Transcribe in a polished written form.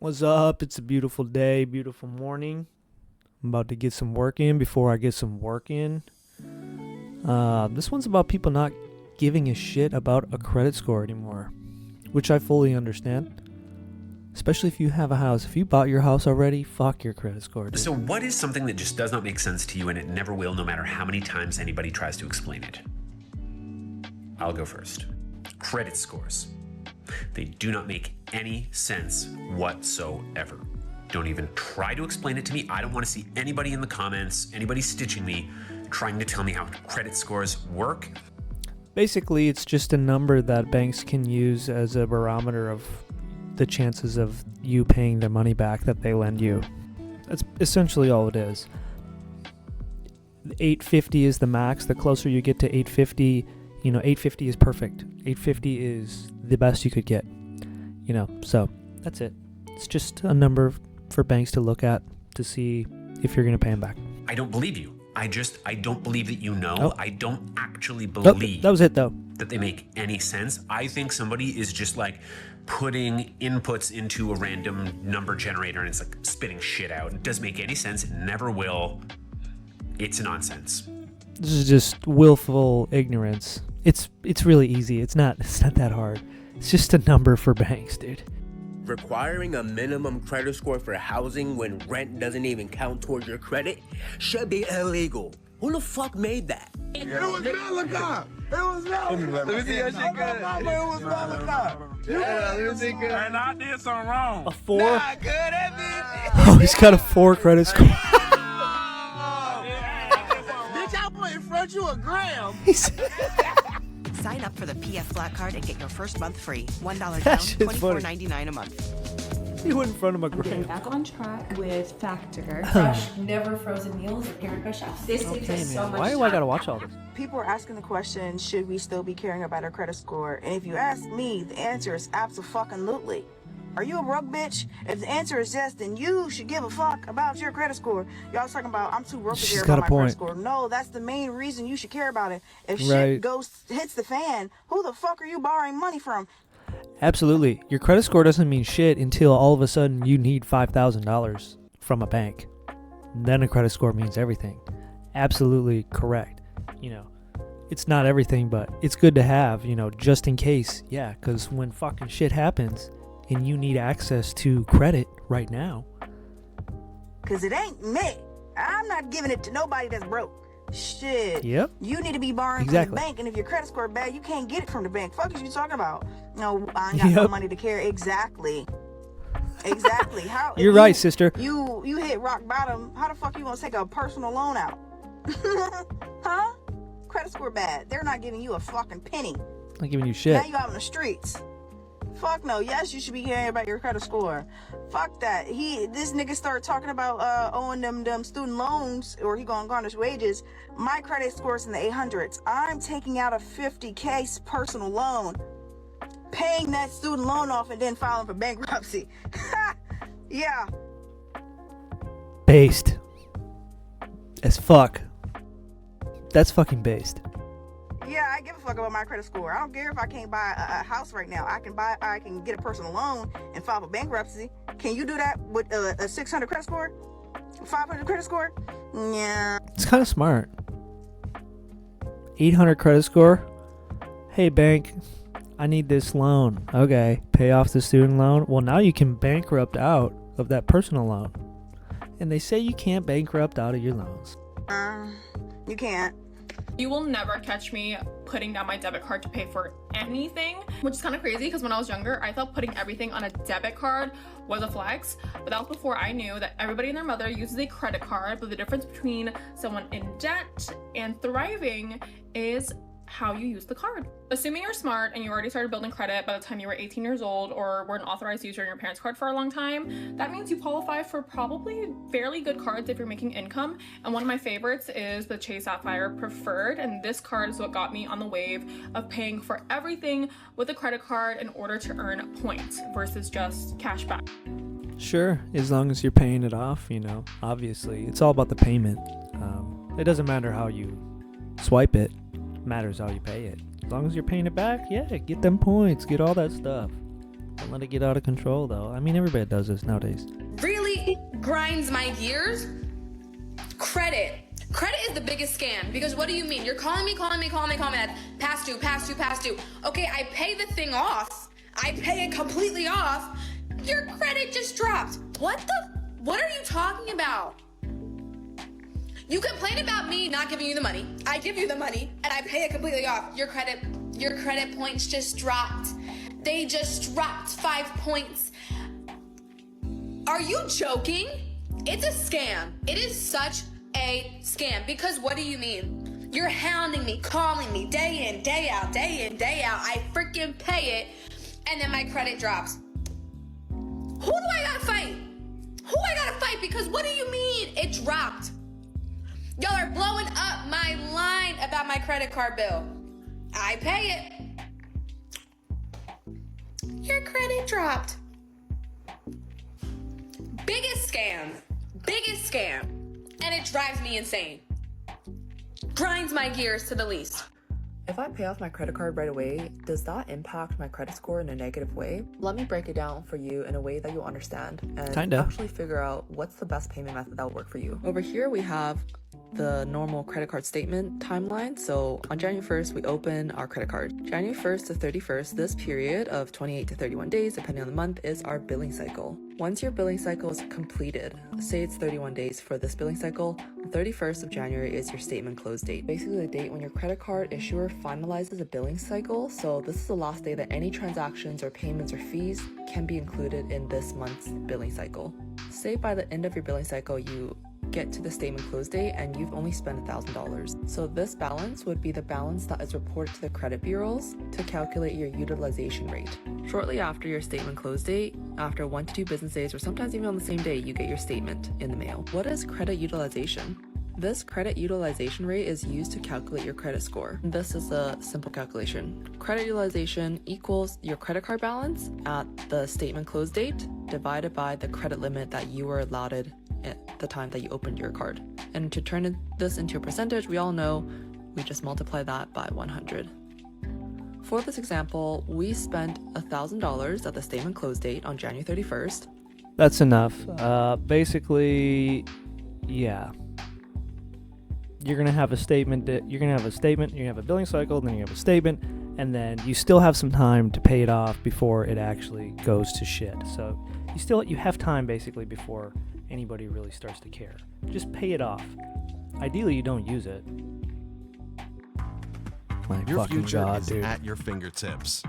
What's up? It's a beautiful day, beautiful morning. I'm about to get some work in before I get some work in. This one's about people not giving a shit about a credit score anymore, which I fully understand. Especially if you have a house. If you bought your house already, fuck your credit score, dude. So what is something that just does not make sense to you and it never will, no matter how many times anybody tries to explain it? I'll go first. Credit scores. They do not make any sense whatsoever. Don't even try to explain it to me. I don't want to see anybody in the comments, anybody stitching me, trying to tell me how credit scores work. Basically, it's just a number that banks can use as a barometer of the chances of you paying their money back that they lend you. That's essentially all it is. 850 is the max. The closer you get to 850, 850 is perfect. 850 is the best you could get. So that's it. It's just a number for banks to look at to see if you're going to pay them back. I don't believe you. I don't believe that you know. Oh. I don't actually believe that was it, though. that they make any sense. I think somebody is just like putting inputs into a random number generator and it's like spitting shit out. It doesn't make any sense. It never will. It's nonsense. This is just willful ignorance. It's really easy. It's not that hard. It's just a number for banks, dude. Requiring a minimum credit score for housing when rent doesn't even count towards your credit should be illegal. Who the fuck made that? It was Malachi. It was Malachi. Let me see your shit good. It was Malachi. Yeah, let me see good. And I did something wrong. A 4? Nah, good, that bitch. Oh, he's got a 4 credit score. Bitch, I put in front you a gram. Sign up for the PF Flat Card and get your first month free. $1 down, That shit's funny. $24.99 a month. He went in front of my I'm getting grave. back on track with Factor. Fresh, never frozen meals prepared by chefs. This saves us so much Why do I gotta watch all this? People are asking the question, should we still be caring about our credit score? And if you ask me, the answer is absolutely. Are you a broke bitch? If the answer is yes, then you should give a fuck about your credit score. Y'all talking about I'm too broke to She's care got about a my credit point. score. No, that's the main reason you should care about it. If Right. shit hits the fan, who the fuck are you borrowing money from? Absolutely. Your credit score doesn't mean shit until all of a sudden you need $5,000 from a bank. Then a credit score means everything. Absolutely correct. It's not everything, but it's good to have, just in case. Yeah, because when fucking shit happens and you need access to credit right now. Because it ain't me. I'm not giving it to nobody that's broke. Shit. Yep. You need to be borrowing Exactly. from the bank, and if your credit score bad, you can't get it from the bank. Fuck is you talking about? No, I ain't got no Yep. money to carry. Exactly. How? You're if right, sister. You hit rock bottom. How the fuck you gonna take a personal loan out? Huh? Credit score bad. They're not giving you a fucking penny. Not giving you shit. Now you out in the streets. Fuck no. Yes, you should be caring about your credit score. Fuck that. This nigga started talking about owing them student loans, or he gonna garnish wages. My credit score's in the 800s. I'm taking out a 50K personal loan, paying that student loan off, and then filing for bankruptcy. Yeah. Based. As fuck. That's fucking based. Yeah, I give a fuck about my credit score. I don't care if I can't buy a house right now. I can get a personal loan and file for bankruptcy. Can you do that with a 600 credit score? 500 credit score? Yeah. It's kind of smart. 800 credit score. Hey, bank, I need this loan. Okay, pay off the student loan. Well, now you can bankrupt out of that personal loan. And they say you can't bankrupt out of your loans. You can't. You will never catch me putting down my debit card to pay for anything, which is kind of crazy because when I was younger, I thought putting everything on a debit card was a flex, but that was before I knew that everybody and their mother uses a credit card, but the difference between someone in debt and thriving is how you use the card. Assuming you're smart and you already started building credit by the time you were 18 years old or were an authorized user in your parents' card for a long time, that means you qualify for probably fairly good cards if you're making income. And one of my favorites is the Chase Sapphire Preferred, and this card is what got me on the wave of paying for everything with a credit card in order to earn points versus just cash back. Sure, as long as you're paying it off, obviously. It's all about the payment. It doesn't matter how you swipe it. Matters how you pay it. As long as you're paying it back, yeah, get them points, get all that stuff. Don't let it get out of control, though. I mean, everybody does this nowadays. Really grinds my gears. Credit is the biggest scam, because what do you mean? You're calling me at past due. Okay, I pay the thing off. I pay it completely off. Your credit just dropped. What are you talking about? You complain about me not giving you the money. I give you the money and I pay it completely off. Your credit points just dropped. They just dropped 5 points. Are you joking? It's a scam. It is such a scam, because what do you mean? You're hounding me, calling me day in, day out. I freaking pay it, and then my credit drops. Who do I gotta fight? Because what do you mean it dropped? Y'all are blowing up my line about my credit card bill. I pay it. Your credit dropped. Biggest scam. And it drives me insane. Grinds my gears to the least. If I pay off my credit card right away, does that impact my credit score in a negative way? Let me break it down for you in a way that you'll understand and actually figure out what's the best payment method that will work for you. Over here we have the normal credit card statement timeline. So on January 1st, we open our credit card. January 1st to 31st, this period of 28 to 31 days, depending on the month, is our billing cycle. Once your billing cycle is completed, say it's 31 days for this billing cycle, the 31st of January is your statement close date. Basically the date when your credit card issuer finalizes a billing cycle. So this is the last day that any transactions or payments or fees can be included in this month's billing cycle. Say by the end of your billing cycle, you get to the statement close date and you've only spent $1,000. So this balance would be the balance that is reported to the credit bureaus to calculate your utilization rate. Shortly after your statement close date, after 1 to 2 business days, or sometimes even on the same day, you get your statement in the mail. What is credit utilization? This credit utilization rate is used to calculate your credit score. This is a simple calculation. Credit utilization equals your credit card balance at the statement close date divided by the credit limit that you were allotted at the time that you opened your card. And to turn this into a percentage, we all know we just multiply that by 100. For this example, we spent $1,000 at the statement close date on January 31st. That's enough. Basically, yeah. You're gonna have a statement. You're gonna have a billing cycle, then you have a statement, and then you still have some time to pay it off before it actually goes to shit. So you have time basically before anybody really starts to care. Just pay it off. Ideally, you don't use it. My Your fucking future God, is dude. at your fingertips.